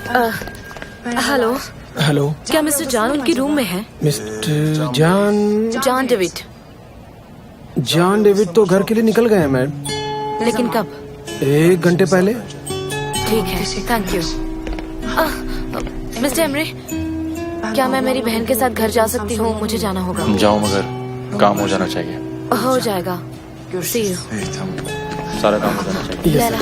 Hello. Hello. क्या mister John उनके room में है? Mister John David. John David तो घर के लिए निकल गए हैं मैम। लेकिन कब? 1 घंटे पहले। ठीक है, थैंक यू। मिस्टर एमरे, क्या मैं मेरी बहन के साथ घर जा सकती हूँ? मुझे जाना होगा। जाओ, मगर काम हो जाना चाहिए। हो जाएगा। See you। सारा काम हो जाना चाहिए। लैला,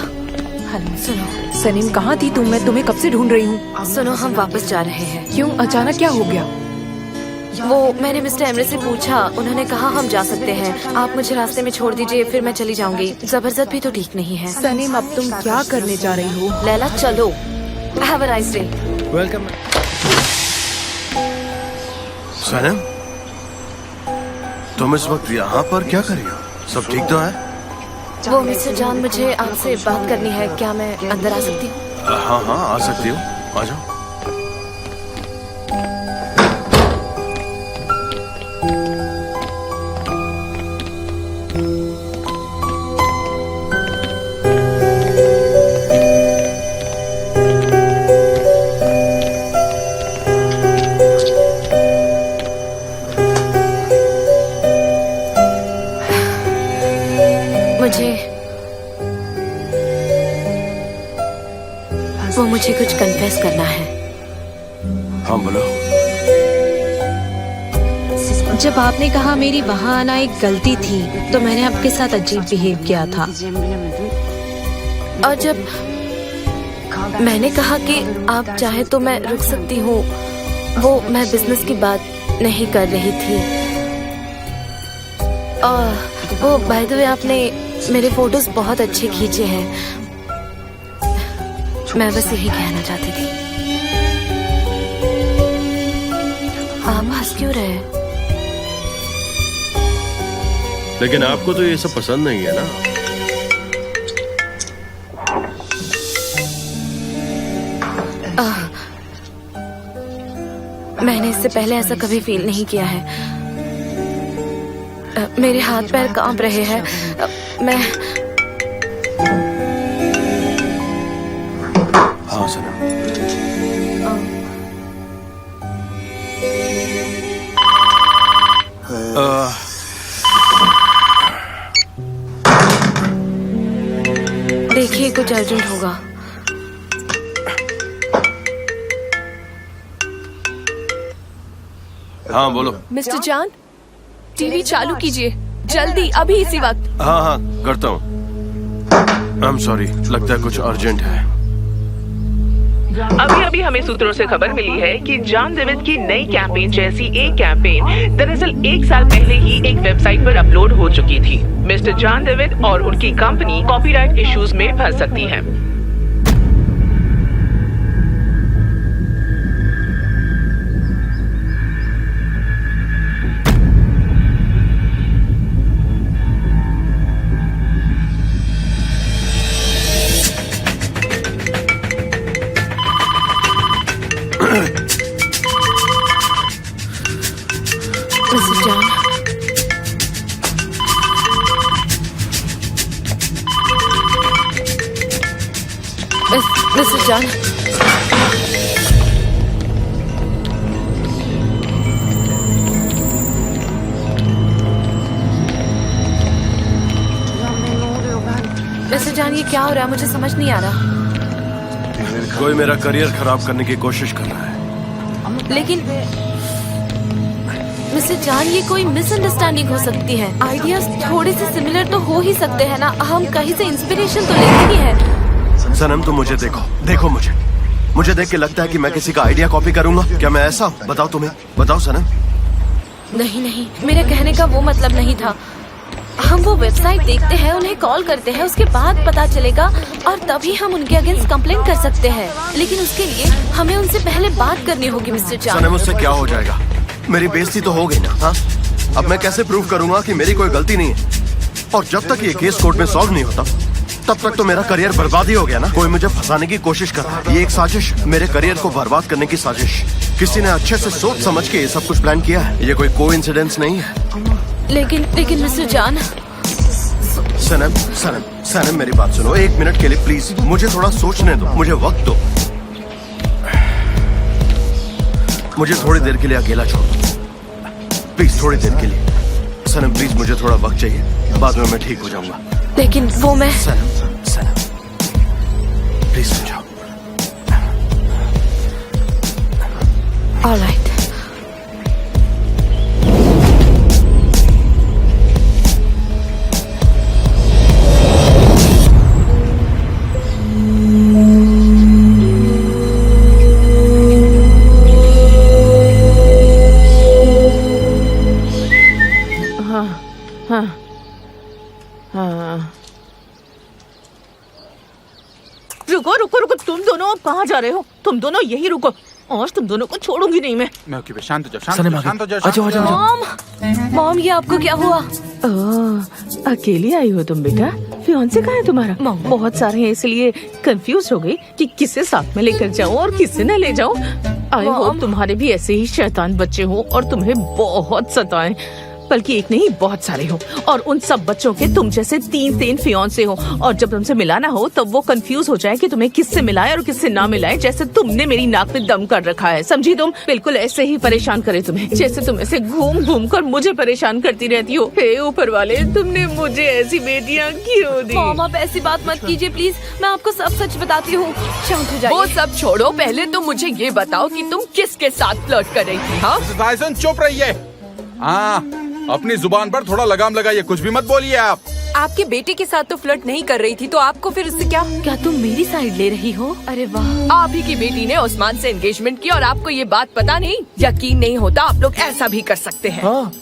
सुनो। सनीम, कहाँ थी तुम? मैं तुम्हें कब से ढूंढ रही हूँ। सुनो, हम वापस जा रहे हैं। क्यों? अचानक क्या हो गया? वो मैंने मिस्टर एमरे से पूछा, उन्होंने कहा हम जा सकते हैं। आप मुझे रास्ते में छोड़ दीजिए, फिर मैं चली जाऊंगी। जबरदस्त भी तो ठीक नहीं है। सनीम, अब तुम क्या करने जा रही हो? लैला चलो। Have a nice day. Welcome. सनम, तुम इस वक्त यहाँ पर क्या कर रही हो? सब ठीक तो है? वो मिस्टर जॉन, मुझे आपसे बात करनी है। क्या मैं अंदर आ सकती हूँ? हाँ हाँ, आ सकती हो, आ जाओ। मुझे कुछ कन्फेस करना है। हाँ बोलो। जब आपने कहा मेरी वहाँ आना एक गलती थी, तो मैंने आपके साथ अजीब बिहेव किया था। और जब मैंने कहा कि आप चाहे तो मैं रुक सकती हूँ, वो मैं बिजनेस की बात नहीं कर रही थी। और वो बाय द वे, आपने मेरे फोटोज बहुत अच्छे खींचे हैं। मैं बस यही कहना चाहती थी। आप हंस क्यों रहे? लेकिन आपको तो ये सब पसंद नहीं है ना? मैंने इससे पहले ऐसा कभी फील नहीं किया है। मेरे हाथ पैर कांप रहे हैं। मैं हाँ सनम। देखिए, कुछ अर्जेंट होगा। हाँ बोलो। मिस्टर जॉन, टीवी चालू कीजिए जल्दी, अभी इसी वक्त। हाँ हाँ, करता हूँ। आई एम सॉरी, लगता है कुछ अर्जेंट है। अभी अभी हमें सूत्रों से खबर मिली है कि जॉन डेविड की नई कैंपेन जैसी एक कैंपेन दरअसल 1 साल पहले ही एक वेबसाइट पर अपलोड हो चुकी थी। मिस्टर जॉन डेविड और उनकी कंपनी कॉपीराइट इश्यूज में फंस सकती है। Mister John, mister John, mister John, ये क्या हो रहा है? मुझे समझ नहीं आ रहा। कोई मेरा करियर खराब करने की कोशिश कर रहा है। लेकिन मिस्टर जॉन, ये कोई मिसअंडरस्टैंडिंग हो सकती है। आइडियाज थोड़े से सिमिलर तो हो ही सकते हैं ना। हम कहीं से इंस्पिरेशन तो लेते ही हैं। सनम, तुम मुझे देखो मुझे देख के लगता है कि मैं किसी का आइडिया कॉपी करूंगा। क्या मैं ऐसा हूँ? बताओ तुम्हें, बताओ सनम। नहीं, मेरे कहने का वो मतलब नहीं था। हम वो वेबसाइट देखते हैं, उन्हें कॉल करते हैं, उसके बाद पता चलेगा और तभी हम उनके अगेंस्ट कंप्लेंट कर सकते हैं। लेकिन उसके लिए हमें उनसे पहले बात करनी होगी। मिस्टर जॉन, सनम, उससे क्या हो जाएगा? मेरी बेइज्जती तो हो गई ना। हाँ, अब मैं कैसे प्रूव करूंगा कि मेरी कोई गलती नहीं है? और जब तक ये केस कोर्ट में सॉल्व नहीं होता, तब तक तो मेरा करियर बर्बाद ही हो गया ना। कोई मुझे फंसाने की कोशिश कर रहा है। ये एक साजिश, मेरे करियर को बर्बाद करने की साजिश। किसी ने अच्छे से सोच समझ के ये सब कुछ प्लान किया है। ये कोई कोइंसिडेंस नहीं है। लेकिन मिस्टर जॉन। सनम, मेरी बात सुनो 1 मिनट के लिए प्लीज। मुझे थोड़ा सोचने दो, मुझे वक्त दो। मुझे थोड़ी देर के लिए अकेला छोड़ दो प्लीज, थोड़ी देर के लिए। सनम प्लीज, मुझे थोड़ा वक्त चाहिए, बाद में मैं ठीक हो जाऊंगा। लेकिन वो मैं सनम प्लीज समझाओ। ऑलराइट। रुको रुको रुको, तुम दोनों अब कहाँ जा रहे हो? तुम दोनों यही रुको, आज तुम दोनों को छोड़ूंगी नहीं मैं। शांत हो जाओ, शांत हो जाओ। मॉम ये आपको क्या हुआ? अकेली आई हो तुम बेटा? फियांसे कहाँ है तुम्हारा? बहुत सारे हैं इसलिए कंफ्यूज हो गई कि किसे साथ में लेकर जाऊं और किसे न ले जाऊं। आई होप तुम्हारे भी ऐसे ही शैतान बच्चे हो और तुम्हें बहुत सताएं, बल्कि एक नहीं बहुत सारे हो, और उन सब बच्चों के तुम जैसे 3 फियांसे हो, और जब तुमसे मिलाना हो तब वो कंफ्यूज हो जाए कि तुम्हें किससे मिलाए और किससे ना मिलाए, जैसे तुमने मेरी नाक में दम कर रखा है, समझी तुम? बिल्कुल ऐसे ही परेशान करे तुम्हें, जैसे तुम ऐसे घूम घूम कर मुझे परेशान करती रहती हो। हे ऊपर वाले, तुमने मुझे ऐसी बेटियां क्यों दी? मॉम आप ऐसी बात मत कीजिए प्लीज, मैं आपको सब सच बताती हूँ। शांत हो जाइए। वो सब छोड़ो, पहले तो मुझे ये बताओ कि तुम किसके साथ फ्लर्ट कर रही थी? हाँ, चुप रहिए। हाँ, अपनी जुबान पर थोड़ा लगाम लगाइए, कुछ भी मत बोलिए आप। आपके बेटे के साथ तो फ्लर्ट नहीं कर रही थी, तो आपको फिर उससे क्या? क्या तुम मेरी साइड ले रही हो? अरे वाह, आप ही की बेटी ने उस्मान से एंगेजमेंट की और आपको ये बात पता नहीं? यकीन नहीं होता, आप लोग ऐसा भी कर सकते हैं। हाँ,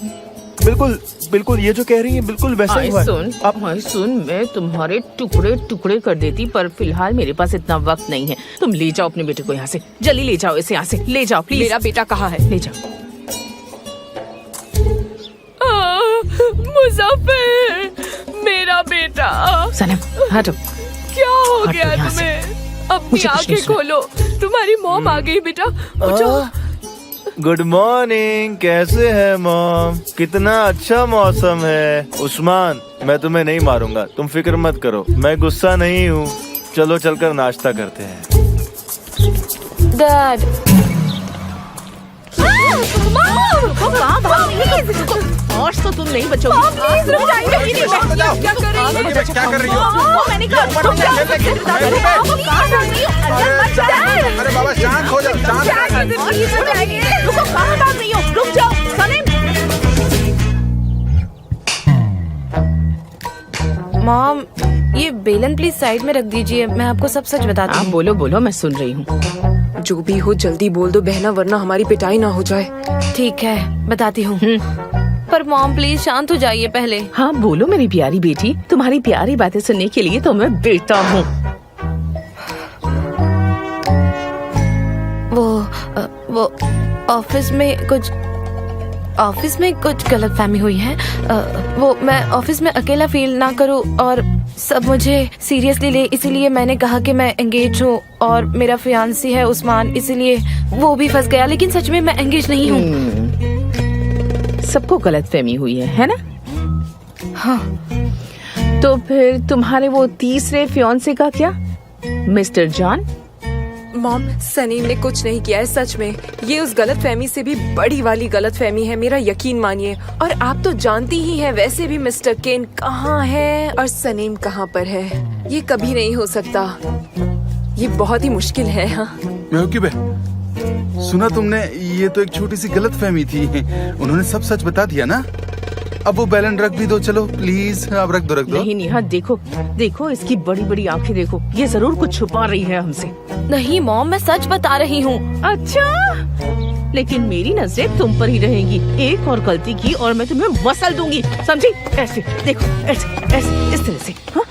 बिल्कुल बिल्कुल, ये जो कह रही है बिल्कुल वैसा ही हुआ है। सुन, मैं तुम्हारे टुकड़े टुकड़े कर देती, पर फिलहाल मेरे पास इतना वक्त नहीं है। तुम ले जाओ अपने बेटे को यहाँ से, जल्दी ले जाओ इसे यहाँ से, ले जाओ प्लीज। मेरा बेटा कहाँ है? ले जाओ। मुज़फ़्फ़र, मेरा बेटा। सनम हटो। क्या हो हटो गया यहाँ से। तुम्हें? अपनी मुझे कुछ आंखें नहीं सुना। खोलो, तुम्हारी मॉम आ गई बेटा। उठो। गुड मॉर्निंग, कैसे है मॉम? कितना अच्छा मौसम है। उस्मान, मैं तुम्हें नहीं मारूंगा, तुम फिक्र मत करो, मैं गुस्सा नहीं हूँ। चलो चलकर नाश्ता करते हैं। डैड। आज तो तुम नहीं बचोगी। प्लीज रुक जाइए। क्या कर रही हो? क्या कर रही हो? मैंने कहा अरे बाबा शांत हो जाओ, शांत। रुको, कहाँ भाग रही हो? रुक जाओ सलीम। मॉम ये बेलन प्लीज साइड में रख दीजिए, मैं आपको सब सच बताती आप हूँ। बोलो बोलो, मैं सुन रही हूँ। जो भी हो जल्दी बोल दो बहना, वरना हमारी पिटाई ना हो जाए। ठीक है बताती हूँ, पर मॉम प्लीज शांत हो जाइए पहले। हाँ बोलो मेरी प्यारी बेटी, तुम्हारी प्यारी बातें सुनने के लिए तो मैं बेटा हूँ। वो ऑफिस में कुछ गलतफहमी हुई है। वो मैं ऑफिस में अकेला फील ना करूं और सब मुझे सीरियसली ले, इसीलिए मैंने कहा कि मैं एंगेज हूँ और मेरा फियांसी है उस्मान, इसीलिए वो भी फंस गया, लेकिन सच में मैं एंगेज नहीं हूँ। सबको गलतफहमी हुई है ना? हाँ। तो फिर तुम्हारे वो तीसरे फियांसे का क्या, मिस्टर जॉन? मॉम, सनीम ने कुछ नहीं किया है, सच में। ये उस गलतफहमी से भी बड़ी वाली गलतफहमी है, मेरा यकीन मानिए। और आप तो जानती ही हैं वैसे भी मिस्टर केन कहाँ है और सनीम कहाँ पर है। ये कभी नहीं हो सकता, ये बहुत ही मुश्किल है। हाँ सुना तुमने, ये तो एक छोटी सी गलतफहमी थी, उन्होंने सब सच बता दिया ना। अब वो बैलन रख भी दो, चलो प्लीज, अब रख दो। नहीं निहा, देखो देखो इसकी बड़ी बड़ी आंखें देखो, ये जरूर कुछ छुपा रही है हमसे। नहीं मॉम, मैं सच बता रही हूँ। अच्छा, लेकिन मेरी नजरें तुम पर ही रहेंगी। एक और गलती की और मैं तुम्हें मसल दूंगी, समझी? ऐसे देखो, ऐसे ऐसे इस तरह से। हाँ?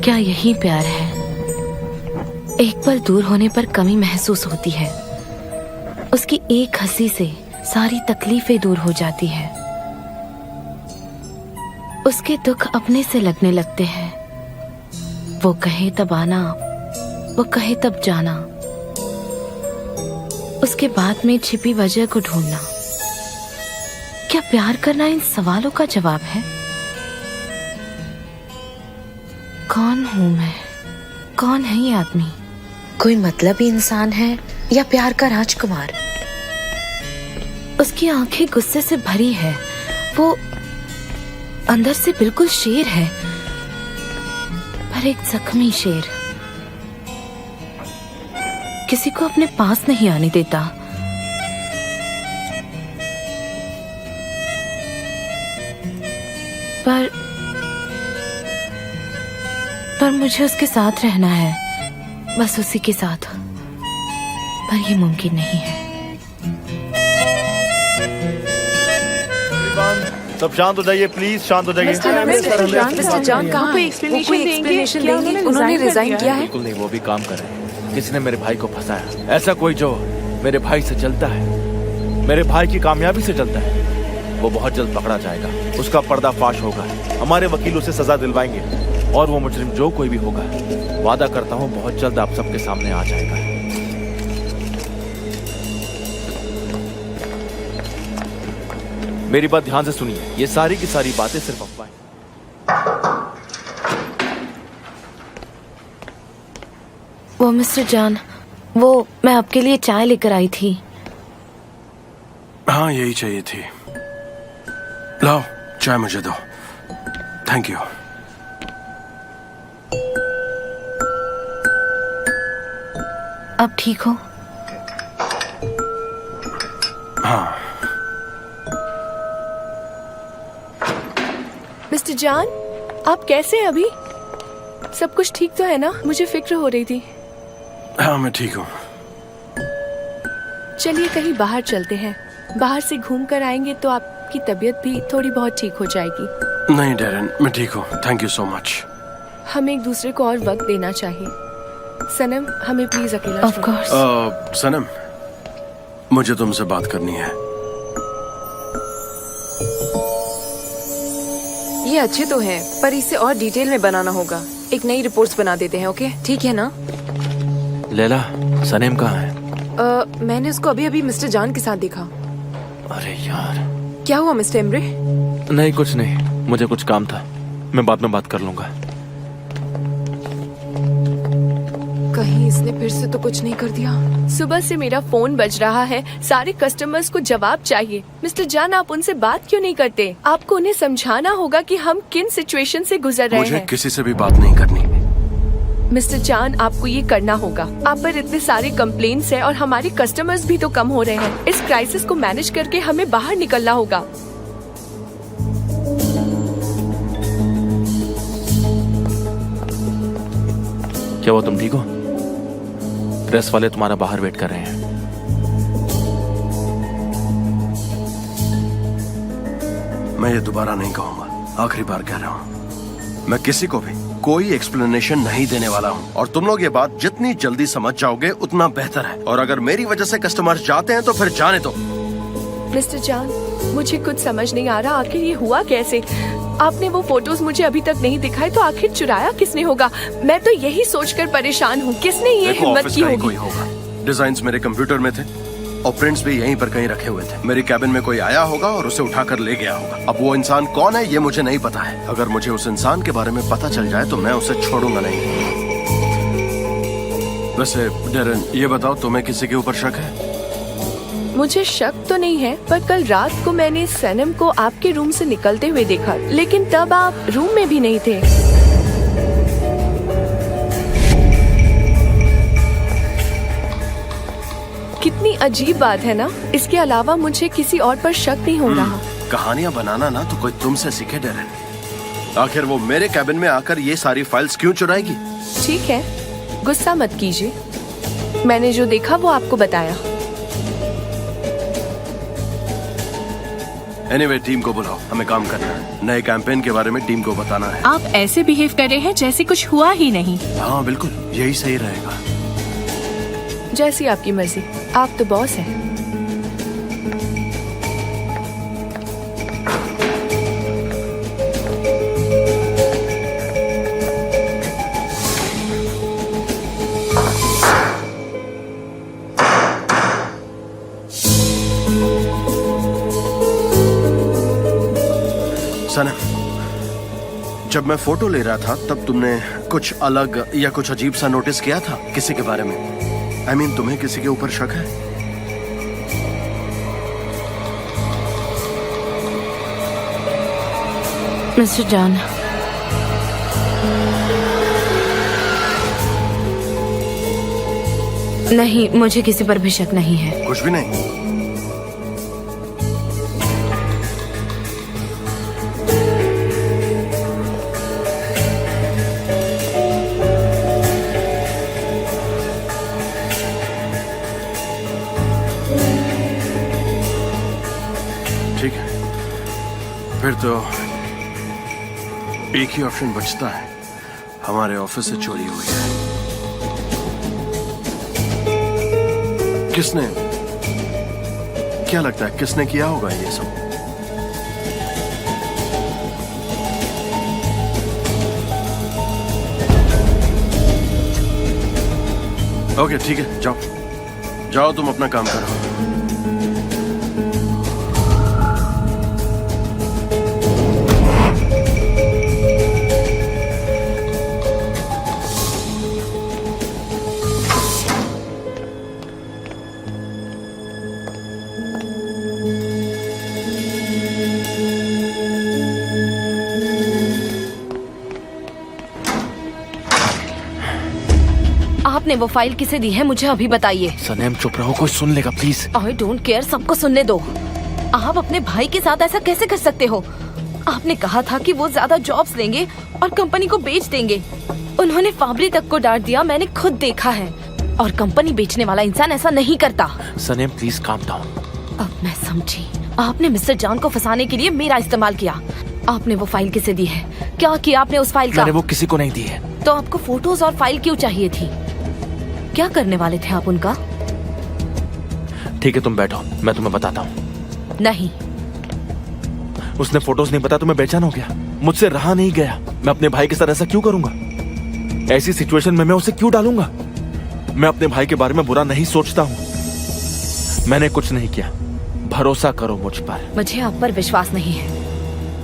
क्या यही प्यार है? एक पल दूर होने पर कमी महसूस होती है, उसकी एक हंसी से सारी तकलीफें दूर हो जाती है, उसके दुख अपने से लगने लगते हैं। वो कहे तब आना, वो कहे तब जाना, उसके बाद में छिपी वजह को ढूंढना। क्या प्यार करना इन सवालों का जवाब है? कौन हूँ मैं? कौन है ये आदमी? कोई मतलबी इंसान है या प्यार का राजकुमार? उसकी आंखें गुस्से से भरी है। वो अंदर से बिल्कुल शेर है, पर एक जख्मी शेर। किसी को अपने पास नहीं आने देता। पर मुझे उसके साथ रहना है, बस उसी के साथ। पर ये मुमकिन नहीं है। सब शांत हो जाइए प्लीज, शांत हो जाइए। मिस्टर जान कहाँ कोई है? explanation वो कोई देंगे? explanation क्या देंगे? उन्होंने उन्होंने resign कर रिजाइन दिया किया है? बिल्कुल नहीं, वो भी काम कर रहे हैं। किसी ने मेरे भाई को फंसाया। ऐसा कोई जो मेरे भाई से चलता है, मेरे भाई की कामयाबी से चलता है, वो बहुत जल्द पकड़ा जाएगा। उसका पर्दाफाश होगा। हमारे वकील उसे सजा दिलवाएंगे और वो मुजरिम जो कोई भी होगा, वादा करता हूँ बहुत जल्द आप सबके सामने आ जाएगा। मेरी बात ध्यान से सुनिए, ये सारी की सारी बातें सिर्फ अफवाहें। वो मिस्टर जान, वो मैं आपके लिए चाय लेकर आई थी। हाँ, यही चाहिए थी। लाओ, चाय मुझे दो। Thank you. आप ठीक हो? हाँ। मिस्टर जान, आप कैसे हैं अभी? सब कुछ ठीक तो है ना? मुझे फिक्र हो रही थी। हाँ, मैं ठीक हूँ। चलिए कहीं बाहर चलते हैं। बाहर से घूम कर आएंगे तो आपकी तबीयत भी थोड़ी बहुत ठीक हो जाएगी। नहीं डेरन, मैं ठीक हूँ। Thank you so much. हम एक दूसरे को और वक्त देना चाहिए। सनम, हमें प्लीज अकेला ऑफ कोर्स। सनम, मुझे तुमसे बात करनी है। ये अच्छे तो हैं, पर इसे और डिटेल में बनाना होगा। एक नई रिपोर्ट्स बना देते हैं, ओके? ठीक है ना? लैला, सनेम कहाँ है? मैंने उसको अभी अभी मिस्टर जान के साथ देखा। अरे यार। क्या हुआ मिस्टर इमरे? नहीं, कुछ नहीं, मुझे कुछ काम था। मैं बाद में बात कर लूंगा। कहीं इसने फिर से तो कुछ नहीं कर दिया? सुबह से मेरा फोन बज रहा है। सारे कस्टमर्स को जवाब चाहिए। मिस्टर जान, आप उनसे बात क्यों नहीं करते? आपको उन्हें समझाना होगा कि हम किन सिचुएशन से गुजर रहे मुझे हैं। किसी से भी बात नहीं करनी। मिस्टर जान, आपको ये करना होगा। आप पर इतने सारे कंप्लेंट्स हैं और हमारे कस्टमर्स भी तो कम हो रहे हैं। इस क्राइसिस को मैनेज करके हमें बाहर निकलना होगा। क्या वो तुम ठीक हो? प्रेस वाले तुम्हारा बाहर वेट कर रहे हैं। मैं ये दोबारा नहीं कहूंगा, आखिरी बार कह रहा हूँ। मैं किसी को भी कोई एक्सप्लेनेशन नहीं देने वाला हूँ, और तुम लोग ये बात जितनी जल्दी समझ जाओगे उतना बेहतर है। और अगर मेरी वजह से कस्टमर जाते हैं तो फिर जाने दो। मिस्टर जान, मुझे कुछ समझ नहीं आ रहा, आखिर ये हुआ कैसे? आपने वो फोटोज मुझे अभी तक नहीं दिखाए, तो आखिर चुराया किसने होगा? मैं तो यही सोचकर परेशान हूँ, किसने ये देखो, हिम्मत ऑफिस की का ही होगी? कोई होगा। डिजाइन्स मेरे कंप्यूटर में थे और प्रिंट्स भी यहीं पर कहीं रखे हुए थे। मेरी कैबिन में कोई आया होगा और उसे उठाकर ले गया होगा। अब वो इंसान कौन है ये मुझे नहीं पता है। अगर मुझे उस इंसान के बारे में पता चल जाए तो मैं उसे छोड़ूंगा नहीं। वैसे डेरन, ये बताओ, तुम्हें किसी के ऊपर शक है? मुझे शक तो नहीं है, पर कल रात को मैंने सनम को आपके रूम से निकलते हुए देखा, लेकिन तब आप रूम में भी नहीं थे। कितनी अजीब बात है ना? इसके अलावा मुझे किसी और पर शक नहीं हो रहा। कहानियां बनाना ना तो कोई तुमसे सीखे डेरन। आखिर वो मेरे कैबिन में आकर ये सारी फाइल्स क्यों चुराएगी? ठीक है, गुस्सा मत कीजिए। मैंने जो देखा वो आपको बताया। एनीवे, टीम को बुलाओ, हमें काम करना है। नए कैंपेन के बारे में टीम को बताना है। आप ऐसे बिहेव कर रहे हैं जैसे कुछ हुआ ही नहीं। हाँ बिल्कुल, यही सही रहेगा। जैसी आपकी मर्जी, आप तो बॉस हैं। सनम, जब मैं फोटो ले रहा था तब तुमने कुछ अलग या कुछ अजीब सा नोटिस किया था किसी के बारे में? I mean, तुम्हें किसी के ऊपर शक है? मिस्टर जॉन, नहीं, मुझे किसी पर भी शक नहीं है। कुछ भी नहीं? ठीक है, फिर तो एक ही ऑप्शन बचता है, हमारे ऑफिस से चोरी हुई है। किसने, क्या लगता है किसने किया होगा ये सब? ओके ठीक है, जाओ जाओ, तुम अपना काम करो। आपने वो फाइल किसे दी है, मुझे अभी बताइए। सनम चुप रहो, कोई सुन लेगा प्लीज। आई डोंट केयर, सबको सुनने दो। आप अपने भाई के साथ ऐसा कैसे कर सकते हो? आपने कहा था कि वो ज्यादा जॉब्स लेंगे और कंपनी को बेच देंगे। उन्होंने फाबरी तक को डांट दिया, मैंने खुद देखा है। और कंपनी बेचने वाला इंसान ऐसा नहीं करता। सनम प्लीज काम डाउन। अब मैं समझी, आपने मिस्टर जॉन को फंसाने के लिए मेरा इस्तेमाल किया। आपने वो फाइल किसे दी है? क्या किया आपने उस फाइल का? मैंने वो किसी को नहीं दी है। तो आपको फोटोज और फाइल क्यों चाहिए थी? क्या करने वाले थे आप उनका? ठीक है तुम बैठो, मैं तुम्हें बताता हूँ। नहीं, उसने फोटोज नहीं बताया तो मैं बेचैन हो गया, मुझसे रहा नहीं गया। मैं अपने भाई के साथ ऐसा क्यों करूंगा? ऐसी सिचुएशन में मैं उसे क्यों डालूंगा? मैं अपने भाई के बारे में बुरा नहीं सोचता हूँ। मैंने कुछ नहीं किया, भरोसा करो मुझ पर। मुझे आप पर विश्वास नहीं है।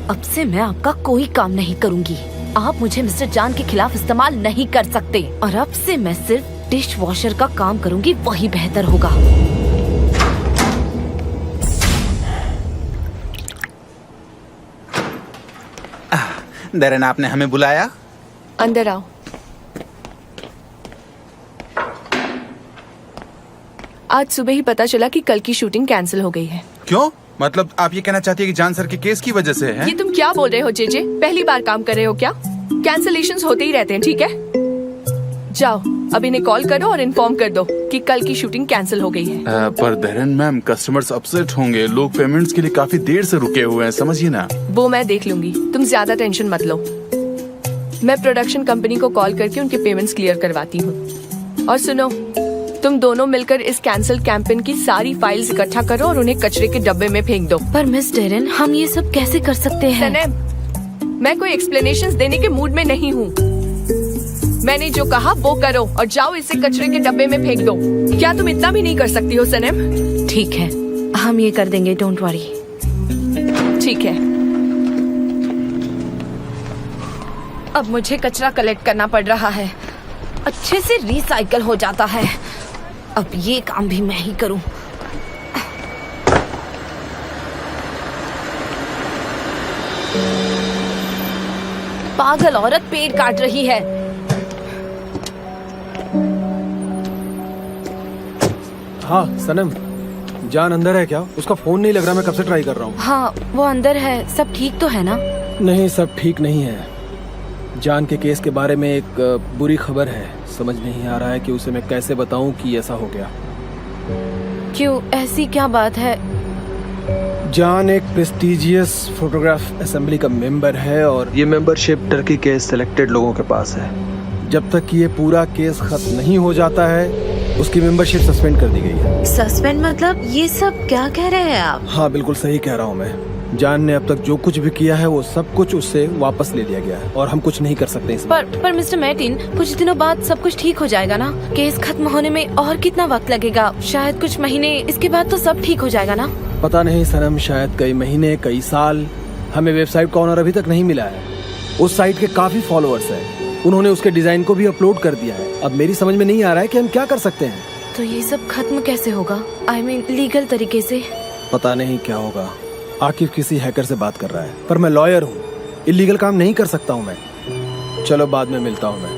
अब से मैं आपका कोई काम नहीं करूंगी। आप मुझे मिस्टर जॉन के खिलाफ इस्तेमाल नहीं कर सकते। और अब से मैं सिर्फ डिश वॉशर का काम करूंगी, वही बेहतर होगा। दरन, आपने हमें बुलाया? अंदर आओ। आज सुबह ही पता चला कि कल की शूटिंग कैंसिल हो गई है। क्यों? मतलब आप ये कहना चाहती है कि जान सर के केस की वजह से है? ये तुम क्या बोल रहे हो जेजे? पहली बार काम कर रहे हो क्या? कैंसिलेशंस होते ही रहते हैं, ठीक है? जाओ अब इन्हें कॉल करो और इन्फॉर्म कर दो कि कल की शूटिंग कैंसिल हो गई है। पर दरन मैम, कस्टमर्स अपसेट होंगे। लोग पेमेंट्स के लिए काफी देर से रुके हुए हैं, समझिए ना। वो मैं देख लूंगी, तुम ज्यादा टेंशन मत लो। मैं प्रोडक्शन कंपनी को कॉल करके उनके पेमेंट्स क्लियर करवाती हूँ। और सुनो, तुम दोनों मिलकर इस कैंसिल कैंपेन की सारी फाइल्स इकट्ठा करो और उन्हें कचरे के डब्बे में फेंक दो। पर मिस डेरन, हम ये सब कैसे कर सकते हैं? सनम, मैं कोई एक्सप्लेनेशंस देने के मूड में नहीं हूँ। मैंने जो कहा वो करो और जाओ इसे कचरे के डब्बे में फेंक दो। क्या तुम इतना भी नहीं कर सकती हो सनम? ठीक है, हम ये कर देंगे, डोंट वरी। ठीक है। अब मुझे कचरा कलेक्ट करना पड़ रहा है, अच्छे से रिसाइकल हो जाता है। अब ये काम भी मैं ही करूं। पागल औरत पेड़ काट रही है। हाँ सनम, जान अंदर है क्या? उसका फोन नहीं लग रहा, मैं कब से ट्राई कर रहा हूँ। हाँ वो अंदर है, सब ठीक तो है ना? नहीं, सब ठीक नहीं है। जान के केस के बारे में एक बुरी खबर है। समझ नहीं आ रहा है कि उसे मैं कैसे बताऊं कि ऐसा हो गया। क्यों, ऐसी क्या बात है? जान एक प्रेस्टिजियस फोटोग्राफ असेंबली का मेंबर है और ये मेंबरशिप टर्की के सिलेक्टेड लोगों के पास है। जब तक कि ये पूरा केस खत्म नहीं हो जाता है, उसकी मेंबरशिप सस्पेंड कर दी गई है। सस्पेंड मतलब? ये सब क्या कह रहे हैं आप? हाँ बिल्कुल सही कह रहा हूँ मैं। जान ने अब तक जो कुछ भी किया है वो सब कुछ उससे वापस ले लिया गया है और हम कुछ नहीं कर सकते इसमें। पर मिस्टर मैर्टिन, कुछ दिनों बाद सब कुछ ठीक हो जाएगा ना? केस खत्म होने में और कितना वक्त लगेगा? शायद कुछ महीने, इसके बाद तो सब ठीक हो जाएगा ना? पता नहीं सनम, शायद कई महीने, कई साल। हमें वेबसाइट का ऑनर अभी तक नहीं मिला है। उस साइट के काफी फॉलोअर्स हैं। उन्होंने उसके डिजाइन को भी अपलोड कर दिया है। अब मेरी समझ में नहीं आ रहा है कि हम क्या कर सकते हैं। तो ये सब खत्म कैसे होगा? आई मीन लीगल तरीके से। पता नहीं क्या होगा। आकिफ किसी हैकर से बात कर रहा है, पर मैं लॉयर हूँ, इलीगल काम नहीं कर सकता हूँ मैं। चलो बाद में मिलता हूँ मैं।